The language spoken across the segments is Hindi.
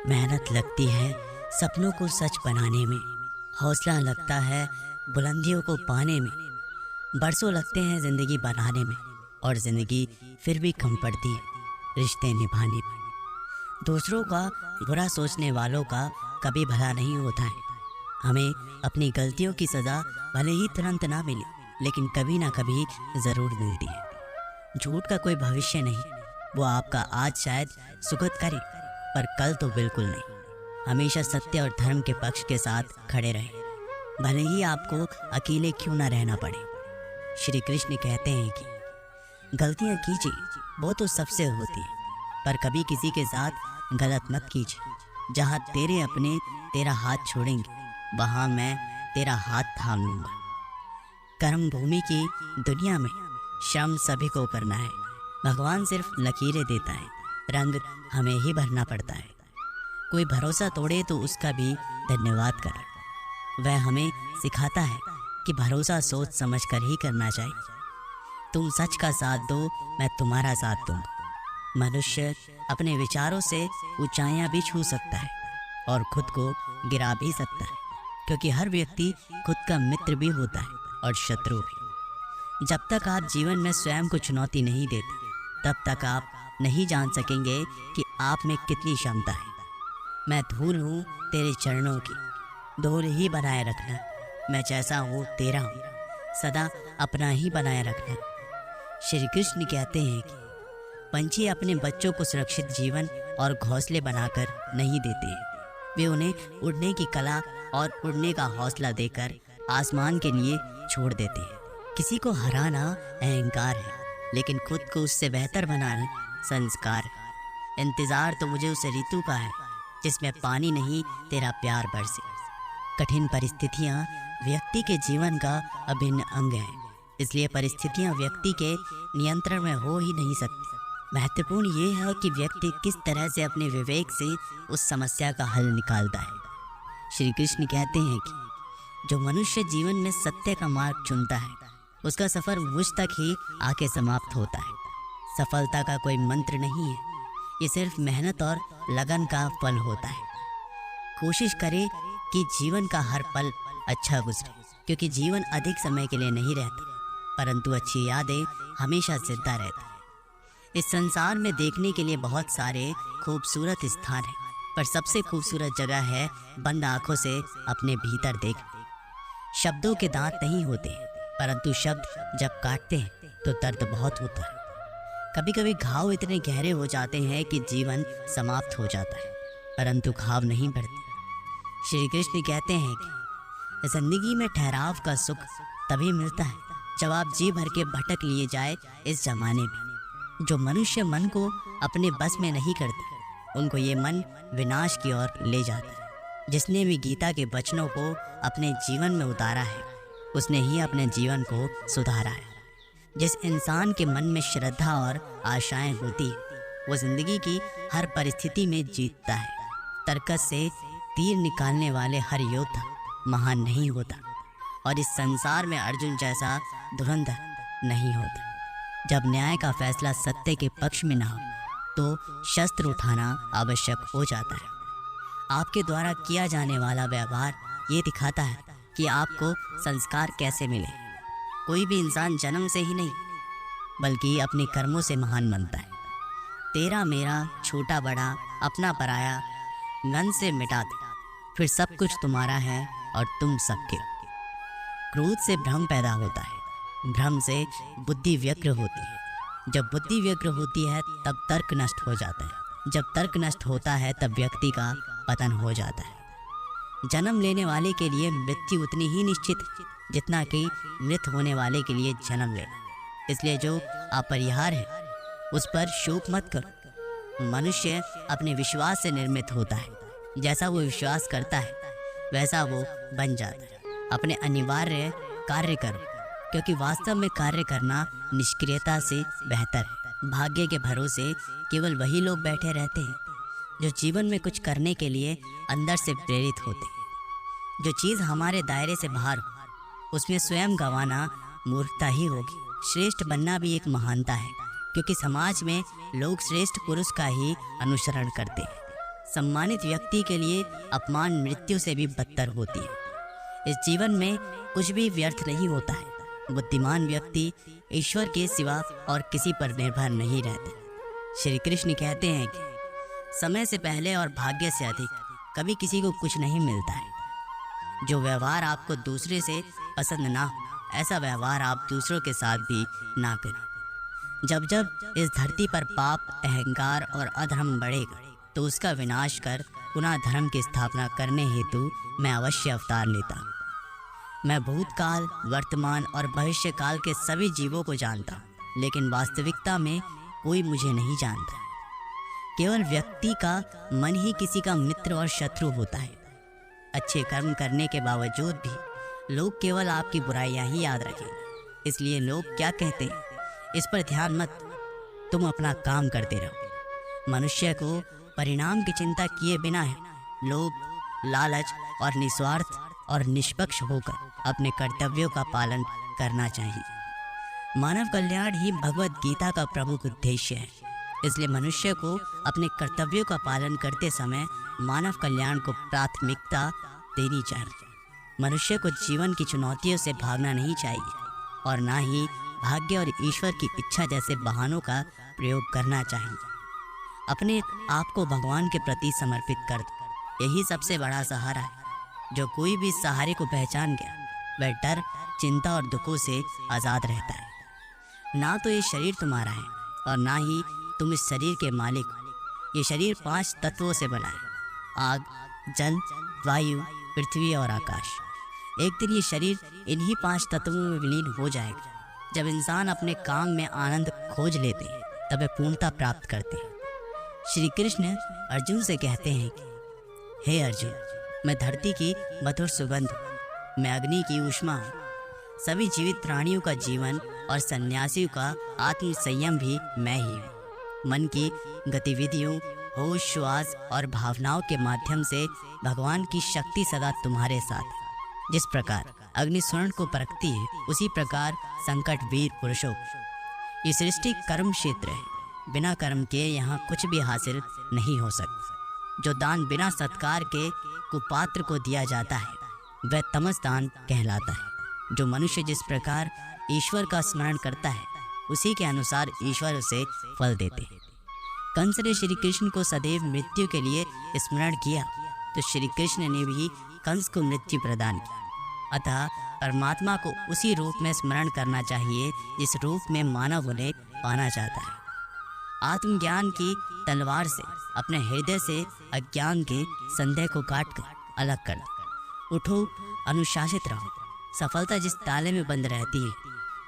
मेहनत लगती है सपनों को सच बनाने में, हौसला लगता है बुलंदियों को पाने में। बरसों लगते हैं ज़िंदगी बनाने में, और ज़िंदगी फिर भी कम पड़ती है रिश्ते निभाने में। दूसरों का बुरा सोचने वालों का कभी भला नहीं होता है। हमें अपनी गलतियों की सज़ा भले ही तुरंत ना मिले, लेकिन कभी ना कभी ज़रूर मिलती है। झूठ का कोई भविष्य नहीं, वो आपका आज शायद सुखद करे, पर कल तो बिल्कुल नहीं। हमेशा सत्य और धर्म के पक्ष के साथ खड़े रहें, भले ही आपको अकेले क्यों ना रहना पड़े। श्री कृष्ण कहते हैं कि गलतियाँ कीजिए, वो तो सबसे होती है, पर कभी किसी के साथ गलत मत कीजिए। जहाँ तेरे अपने तेरा हाथ छोड़ेंगे, वहाँ मैं तेरा हाथ थाम लूँगा। कर्म भूमि की दुनिया में श्रम सभी को करना है। भगवान सिर्फ लकीरें देता है, रंग हमें ही भरना पड़ता है। कोई भरोसा तोड़े तो उसका भी धन्यवाद कर। वह हमें सिखाता है कि भरोसा सोच समझ कर ही करना चाहिए। तुम सच का साथ दो, मैं तुम्हारा साथ दूंगा। मनुष्य अपने विचारों से ऊंचाइयां भी छू सकता है और खुद को गिरा भी सकता है, क्योंकि हर व्यक्ति खुद का मित्र भी होता है और शत्रु भी। जब तक आप जीवन में स्वयं को चुनौती नहीं देते, तब तक आप नहीं जान सकेंगे कि आप में कितनी क्षमता है। मैं धूल हूँ तेरे चरणों की, धूल ही बनाए रखना। मैं जैसा हूँ तेरा हूँ, सदा अपना ही बनाए रखना। श्री कृष्ण कहते हैं कि पंछी अपने बच्चों को सुरक्षित जीवन और घोंसले बनाकर नहीं देते हैं, वे उन्हें उड़ने की कला और उड़ने का हौसला देकर आसमान के लिए छोड़ देते हैं। किसी को हराना अहंकार है, लेकिन खुद को उससे बेहतर बनाना संस्कार है। इंतज़ार तो मुझे उस ऋतु का है जिसमें पानी नहीं तेरा प्यार बरसे। कठिन परिस्थितियाँ व्यक्ति के जीवन का अभिन्न अंग है, इसलिए परिस्थितियाँ व्यक्ति के नियंत्रण में हो ही नहीं सकती। महत्वपूर्ण ये है कि व्यक्ति किस तरह से अपने विवेक से उस समस्या का हल निकालता है। श्री कृष्ण कहते हैं कि जो मनुष्य जीवन में सत्य का मार्ग चुनता है, उसका सफ़र मुझ तक ही आके समाप्त होता है। सफलता का कोई मंत्र नहीं है, ये सिर्फ मेहनत और लगन का फल होता है। कोशिश करें कि जीवन का हर पल अच्छा गुजरे, क्योंकि जीवन अधिक समय के लिए नहीं रहता, परंतु अच्छी यादें हमेशा जिंदा रहती है। इस संसार में देखने के लिए बहुत सारे खूबसूरत स्थान हैं, पर सबसे खूबसूरत जगह है बंद आँखों से अपने भीतर देखना। शब्दों के दांत नहीं होते, परंतु शब्द जब काटते हैं तो दर्द बहुत होता है। कभी कभी घाव इतने गहरे हो जाते हैं कि जीवन समाप्त हो जाता है, परंतु घाव नहीं बढ़ते। श्री कृष्ण कहते हैं कि जिंदगी में ठहराव का सुख तभी मिलता है जब आप जी भर के भटक लिए जाए इस जमाने में। जो मनुष्य मन को अपने बस में नहीं करते, उनको ये मन विनाश की ओर ले जाता है। जिसने भी गीता के वचनों को अपने जीवन में उतारा है, उसने ही अपने जीवन को सुधारा है। जिस इंसान के मन में श्रद्धा और आशाएं होती है, वो जिंदगी की हर परिस्थिति में जीतता है। तर्कस से तीर निकालने वाले हर योद्धा महान नहीं होता, और इस संसार में अर्जुन जैसा धुरंधर नहीं होता। जब न्याय का फैसला सत्य के पक्ष में ना हो, तो शस्त्र उठाना आवश्यक हो जाता है। आपके द्वारा किया जाने वाला व्यवहार ये दिखाता है कि आपको संस्कार कैसे मिले। कोई भी इंसान जन्म से ही नहीं, बल्कि अपने कर्मों से महान बनता है। तेरा मेरा छोटा बड़ा अपना पराया मन से मिटा दे, फिर सब कुछ तुम्हारा है और तुम सबके। क्रोध से भ्रम पैदा होता है, भ्रम से बुद्धि व्यग्र होती है। जब बुद्धि व्यग्र होती है तब तर्क नष्ट हो जाता है, जब तर्क नष्ट होता है तब व्यक्ति का पतन हो जाता है। जन्म लेने वाले के लिए मृत्यु उतनी ही निश्चित है जितना कि मृत होने वाले के लिए जन्म लेना। इसलिए जो अपरिहार्य है उस पर शोक मत करो। मनुष्य अपने विश्वास से निर्मित होता है, जैसा वो विश्वास करता है वैसा वो बन जाता है। अपने अनिवार्य कार्य करो, क्योंकि वास्तव में कार्य करना निष्क्रियता से बेहतर है। भाग्य के भरोसे केवल वही लोग बैठे रहते हैं जो जीवन में कुछ करने के लिए अंदर से प्रेरित होते हैं। जो चीज़ हमारे दायरे से बाहर हो, उसमें स्वयं गंवाना मूर्खता ही होगी। श्रेष्ठ बनना भी एक महानता है, क्योंकि समाज में लोग श्रेष्ठ पुरुष का ही अनुसरण करते हैं। सम्मानित व्यक्ति के लिए अपमान मृत्यु से भी बदतर होती है। इस जीवन में कुछ भी व्यर्थ नहीं होता है। बुद्धिमान व्यक्ति ईश्वर के सिवा और किसी पर निर्भर नहीं रहते। श्री कृष्ण कहते हैं कि समय से पहले और भाग्य से अधिक कभी किसी को कुछ नहीं मिलता है। जो व्यवहार आपको दूसरे से पसंद ना हो, ऐसा व्यवहार आप दूसरों के साथ भी ना करें। जब जब इस धरती पर पाप, अहंकार और अधर्म बढ़ेगा तो उसका विनाश कर पुनः धर्म की स्थापना करने हेतु मैं अवश्य अवतार लेता हूँ। मैं भूतकाल, वर्तमान और भविष्य काल के सभी जीवों को जानता हूँ, लेकिन वास्तविकता में कोई मुझे नहीं जानता। केवल व्यक्ति का मन ही किसी का मित्र और शत्रु होता है। अच्छे कर्म करने के बावजूद भी लोग केवल आपकी बुराइयां ही याद रखेंगे। इसलिए लोग क्या कहते हैं इस पर ध्यान मत, तुम अपना काम करते रहो। मनुष्य को परिणाम की चिंता किए बिना है लोभ, लालच और निस्वार्थ और निष्पक्ष होकर अपने कर्तव्यों का पालन करना चाहिए। मानव कल्याण ही भगवत गीता का प्रमुख उद्देश्य है। इसलिए मनुष्य को अपने कर्तव्यों का पालन करते समय मानव कल्याण को प्राथमिकता देनी चाहिए। मनुष्य को जीवन की चुनौतियों से भागना नहीं चाहिए और ना ही भाग्य और ईश्वर की इच्छा जैसे बहानों का प्रयोग करना चाहिए। अपने आप को भगवान के प्रति समर्पित कर दो, यही सबसे बड़ा सहारा है। जो कोई भी सहारे को पहचान गया वह डर, चिंता और दुखों से आज़ाद रहता है। ना तो ये शरीर तुम्हारा है और ना ही तुम इस शरीर के मालिक हो। ये शरीर 5 तत्वों से बना है, आग, जल, वायु, पृथ्वी और आकाश। एक दिन ये शरीर इन्हीं 5 तत्वों में विलीन हो जाएगा। जब इंसान अपने काम में आनंद खोज लेते हैं तब वे पूर्णता प्राप्त करते हैं। श्री कृष्ण अर्जुन से कहते हैं कि हे अर्जुन, मैं धरती की मधुर सुगंध हूँ, मैं अग्नि की ऊष्मा हूँ। सभी जीवित प्राणियों का जीवन और सन्यासियों का आत्म संयम भी मैं ही हूँ। मन की गतिविधियों, होश, श्वास और भावनाओं के माध्यम से भगवान की शक्ति सदा तुम्हारे साथ है। जिस प्रकार अग्नि स्वर्ण को परखती है, उसी प्रकार संकट वीर पुरुषों को। ये सृष्टि कर्म क्षेत्र है। बिना कर्म के यहाँ कुछ भी हासिल नहीं हो सकता। जो दान बिना सत्कार के कुपात्र को दिया जाता है वह तमस दान कहलाता है। जो मनुष्य जिस प्रकार ईश्वर का स्मरण करता है उसी के अनुसार ईश्वर उसे फल देते हैं। कंस ने श्री कृष्ण को सदैव मृत्यु के लिए स्मरण किया तो श्री कृष्ण ने भी कंस को मृत्यु प्रदान की। अतः परमात्मा को उसी रूप में स्मरण करना चाहिए जिस रूप में मानव उन्हें पाना चाहता है। आत्मज्ञान की तलवार से अपने हृदय से अज्ञान के संदेह को काटकर अलग कर दो। उठो, अनुशासित रहो। सफलता जिस ताले में बंद रहती है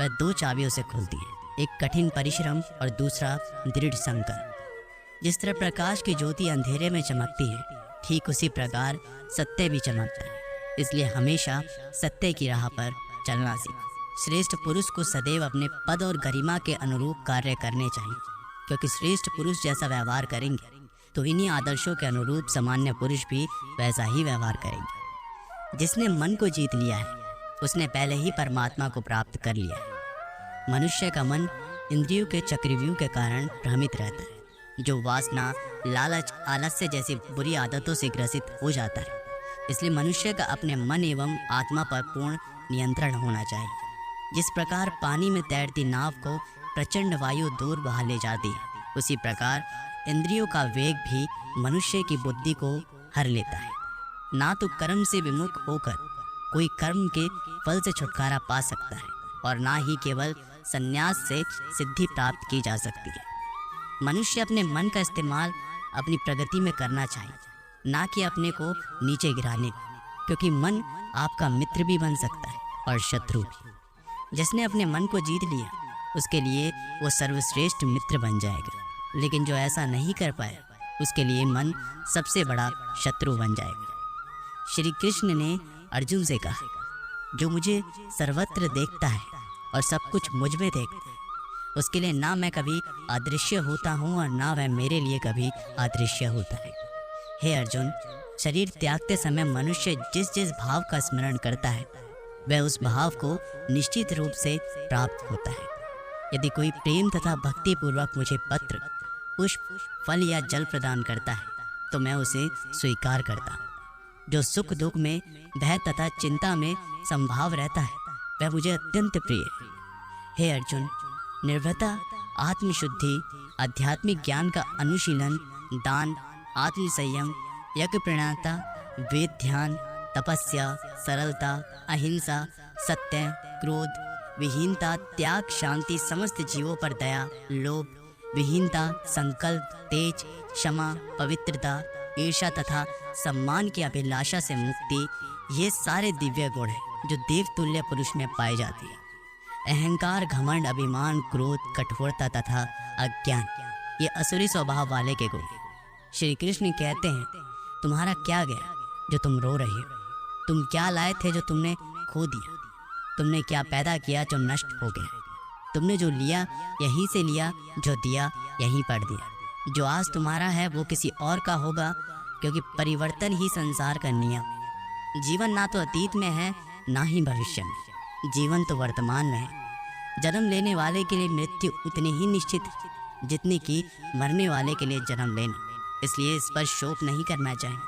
वह 2 चाबियों से खुलती है, एक कठिन परिश्रम और दूसरा दृढ़ संकल्प। जिस तरह प्रकाश की ज्योति अंधेरे में चमकती है, ठीक उसी प्रकार सत्य भी चमकता है। इसलिए हमेशा सत्य की राह पर चलना सीखो। श्रेष्ठ पुरुष को सदैव अपने पद और गरिमा के अनुरूप कार्य करने चाहिए, क्योंकि श्रेष्ठ पुरुष जैसा व्यवहार करेंगे तो इन्हीं आदर्शों के अनुरूप सामान्य पुरुष भी वैसा ही व्यवहार करेंगे। जिसने मन को जीत लिया है उसने पहले ही परमात्मा को प्राप्त कर लिया है। मनुष्य का मन इंद्रियों के चक्रव्यूह के कारण भ्रमित रहता है, जो वासना, लालच, आलस्य जैसी बुरी आदतों से ग्रसित हो जाता है। इसलिए मनुष्य का अपने मन एवं आत्मा पर पूर्ण नियंत्रण होना चाहिए। जिस प्रकार पानी में तैरती नाव को प्रचंड वायु दूर बहा ले जाती है, उसी प्रकार इंद्रियों का वेग भी मनुष्य की बुद्धि को हर लेता है। ना तो कर्म से विमुख होकर कोई कर्म के फल से छुटकारा पा सकता है और ना ही केवल संन्यास से सिद्धि प्राप्त की जा सकती है। मनुष्य अपने मन का इस्तेमाल अपनी प्रगति में करना चाहिए, ना कि अपने को नीचे गिराने, क्योंकि मन आपका मित्र भी बन सकता है और शत्रु भी। जिसने अपने मन को जीत लिया उसके लिए वो सर्वश्रेष्ठ मित्र बन जाएगा, लेकिन जो ऐसा नहीं कर पाया उसके लिए मन सबसे बड़ा शत्रु बन जाएगा। श्री कृष्ण ने अर्जुन से कहा, जो मुझे सर्वत्र देखता है और सब कुछ मुझ में देखता है, उसके लिए ना मैं कभी अदृश्य होता हूँ और ना वह मेरे लिए कभी अदृश्य होता है। हे अर्जुन, शरीर त्यागते समय मनुष्य जिस जिस भाव का स्मरण करता है वह उस भाव को निश्चित रूप से प्राप्त होता है। यदि कोई प्रेम तथा भक्ति पूर्वक मुझे पत्र, पुष्प, फल या जल प्रदान करता है तो मैं उसे स्वीकार करता। जो सुख दुख में, भय तथा चिंता में संभाव रहता है वह मुझे अत्यंत प्रिय है। हे अर्जुन, निर्भयता, आत्मशुद्धि, आध्यात्मिक ज्ञान का अनुशीलन, दान, आत्मसंयम, यज्ञ प्रणाता, वेद ध्यान, तपस्या, सरलता, अहिंसा, सत्य, क्रोध, विहीनता, त्याग, शांति, समस्त जीवों पर दया, लोभ, विहीनता, संकल्प, तेज, क्षमा, पवित्रता, ईर्ष्या तथा सम्मान की अभिलाषा से मुक्ति, ये सारे दिव्य गुण हैं जो देवतुल्य पुरुष में पाए जाते हैं। अहंकार, घमंड, अभिमान, क्रोध, कठोरता तथा अज्ञान, ये असुरी स्वभाव वाले के गुण हैं। श्री कृष्ण कहते हैं, तुम्हारा क्या गया जो तुम रो रहे हो? तुम क्या लाए थे जो तुमने खो दिया? तुमने क्या पैदा किया जो नष्ट हो गया? तुमने जो लिया यहीं से लिया, जो दिया यहीं पर दिया। जो आज तुम्हारा है वो किसी और का होगा, क्योंकि परिवर्तन ही संसार का नियम है। जीवन ना तो अतीत में है ना ही भविष्य में, जीवन तो वर्तमान में है। जन्म लेने वाले के लिए मृत्यु उतनी ही निश्चित है जितनी कि मरने वाले के लिए जन्म लेना। इसलिए इस पर शोक नहीं करना चाहिए।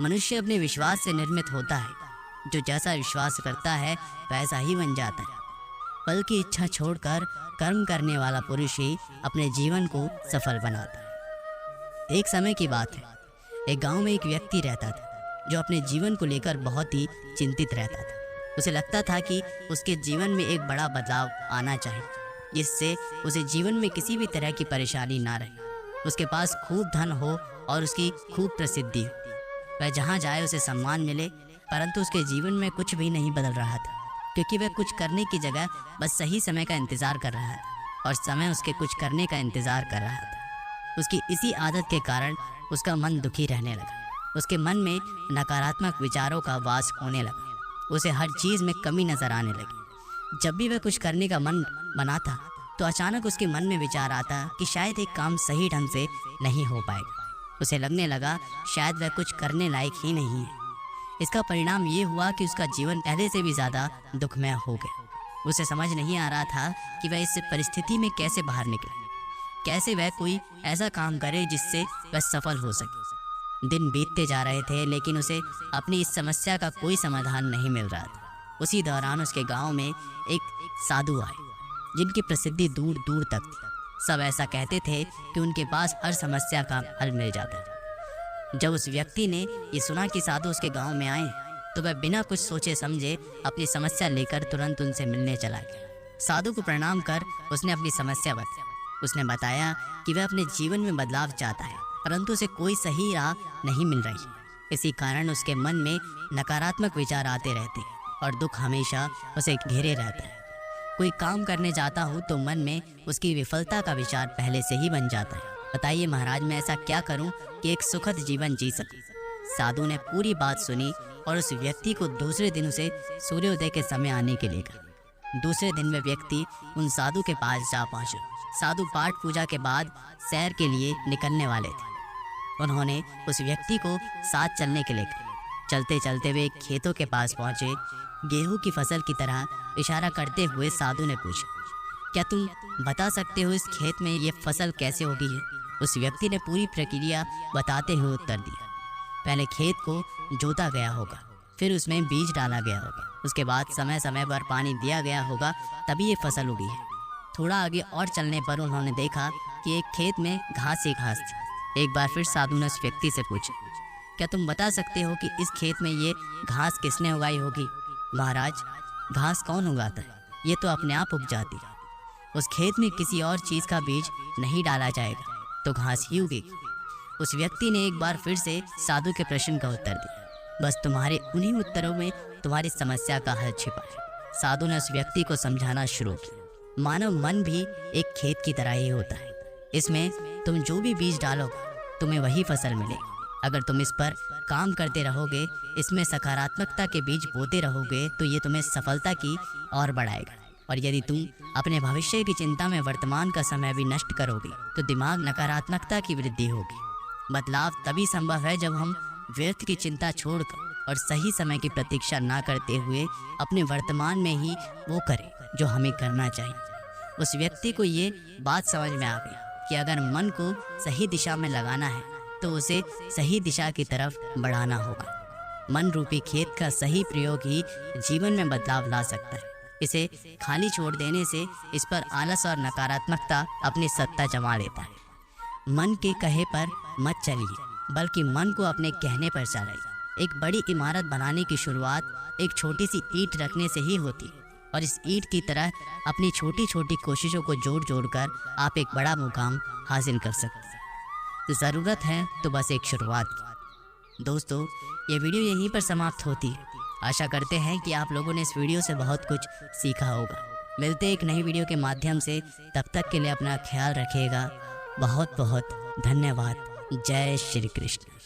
मनुष्य अपने विश्वास से निर्मित होता है। जो जैसा विश्वास करता है वैसा ही बन जाता है। फल की इच्छा छोड़कर कर्म करने वाला पुरुष ही अपने जीवन को सफल बनाता है। एक समय की बात है, एक गांव में एक व्यक्ति रहता था जो अपने जीवन को लेकर बहुत ही चिंतित रहता था। उसे लगता था कि उसके जीवन में एक बड़ा बदलाव आना चाहिए, जिससे उसे जीवन में किसी भी तरह की परेशानी ना रहे। उसके पास खूब धन हो और उसकी खूब प्रसिद्धि हो। वह जहाँ जाए उसे सम्मान मिले, परंतु उसके जीवन में कुछ भी नहीं बदल रहा था, क्योंकि वह कुछ करने की जगह बस सही समय का इंतज़ार कर रहा था और समय उसके कुछ करने का इंतज़ार कर रहा था। उसकी इसी आदत के कारण उसका मन दुखी रहने लगा। उसके मन में नकारात्मक विचारों का वास होने लगा। उसे हर चीज़ में कमी नज़र आने लगी। जब भी वह कुछ करने का मन बनाता तो अचानक उसके मन में विचार आता कि शायद एक काम सही ढंग से नहीं हो पाएगा। उसे लगने लगा शायद वह कुछ करने लायक ही नहीं है। इसका परिणाम ये हुआ कि उसका जीवन पहले से भी ज़्यादा दुखमय हो गया। उसे समझ नहीं आ रहा था कि वह इस परिस्थिति में कैसे बाहर निकले, कैसे वह कोई ऐसा काम करे जिससे वह सफल हो सके। दिन बीतते जा रहे थे, लेकिन उसे अपनी इस समस्या का कोई समाधान नहीं मिल रहा था। उसी दौरान उसके गांव में एक साधु आए, जिनकी प्रसिद्धि दूर दूर तक थी। सब ऐसा कहते थे कि उनके पास हर समस्या का हल मिल जाता है। जब उस व्यक्ति ने ये सुना कि साधु उसके गांव में आए, तो वह बिना कुछ सोचे समझे अपनी समस्या लेकर तुरंत उनसे मिलने चला गया। साधु को प्रणाम कर उसने अपनी समस्या बताई। उसने बताया कि वह अपने जीवन में बदलाव चाहता है, परंतु उसे कोई सही राह नहीं मिल रही। इसी कारण उसके मन में नकारात्मक विचार आते रहते हैं और दुख हमेशा उसे घेरे रहता है। कोई काम करने जाता हो तो मन में उसकी विफलता का विचार पहले से ही बन जाता है। बताइए महाराज, मैं ऐसा क्या करूं कि एक सुखद जीवन जी सकूं? साधु ने पूरी बात सुनी और उस व्यक्ति को दूसरे दिन उसे सूर्योदय के समय आने के लिए कहा। दूसरे दिन वह व्यक्ति उन साधु के पास जा पहुंचा। साधु पाठ पूजा के बाद सैर के लिए निकलने वाले थे। उन्होंने उस व्यक्ति को साथ चलने के लिए कहा। चलते चलते वे खेतों के पास पहुंचे। गेहूं की फसल की तरह इशारा करते हुए साधु ने पूछा, क्या तुम बता सकते हो इस खेत में ये फसल कैसे होगी है? उस व्यक्ति ने पूरी प्रक्रिया बताते हुए उत्तर दिया। पहले खेत को जोता गया होगा, फिर उसमें बीज डाला गया होगा, उसके बाद समय समय पर पानी दिया गया होगा, तभी ये फसल उगी है। थोड़ा आगे और चलने पर उन्होंने देखा कि एक खेत में घास ही घास थी। एक बार फिर साधु ने उस व्यक्ति से पूछा, क्या तुम बता सकते हो कि इस खेत में ये घास किसने उगाई होगी? महाराज, घास कौन उगाता है? ये तो अपने आप उग जाती है। उस खेत में किसी और चीज़ का बीज नहीं डाला जाएगा तो घास ही उगेगी। उस व्यक्ति ने एक बार फिर से साधु के प्रश्न का उत्तर दिया। बस तुम्हारे उन्हीं उत्तरों में तुम्हारी समस्या का हल छिपा है। साधु ने उस व्यक्ति को समझाना शुरू किया। मानव मन भी एक खेत की तरह ही होता है। इसमें तुम जो भी बीज डालोगे तुम्हें वही फसल मिलेगी। अगर तुम इस पर काम करते रहोगे, इसमें सकारात्मकता के बीज बोते रहोगे, तो ये तुम्हें सफलता की ओर बढ़ाएगा। और यदि तुम अपने भविष्य की चिंता में वर्तमान का समय भी नष्ट करोगे तो दिमाग नकारात्मकता की वृद्धि होगी। बदलाव तभी संभव है जब हम व्यर्थ की चिंता छोड़कर और सही समय की प्रतीक्षा ना करते हुए अपने वर्तमान में ही वो करें जो हमें करना चाहिए। उस व्यक्ति को ये बात समझ में आ गई कि अगर मन को सही दिशा में लगाना है तो उसे सही दिशा की तरफ बढ़ाना होगा। मन रूपी खेत का सही प्रयोग ही जीवन में बदलाव ला सकता है। इसे खाली छोड़ देने से इस पर आलस और नकारात्मकता अपनी सत्ता जमा लेता है। मन के कहे पर मत चलिए, बल्कि मन को अपने कहने पर चलाइए। एक बड़ी इमारत बनाने की शुरुआत एक छोटी सी ईंट रखने से ही होती है, और इस ईंट की तरह अपनी छोटी छोटी कोशिशों को जोड़ जोड़ कर आप एक बड़ा मुकाम हासिल कर सकते हैं। ज़रूरत है तो बस एक शुरुआत की। दोस्तों, ये वीडियो यहीं पर समाप्त होती है। आशा करते हैं कि आप लोगों ने इस वीडियो से बहुत कुछ सीखा होगा। मिलते हैं एक नई वीडियो के माध्यम से। तब तक के लिए अपना ख्याल रखिएगा। बहुत बहुत धन्यवाद। जय श्री कृष्ण।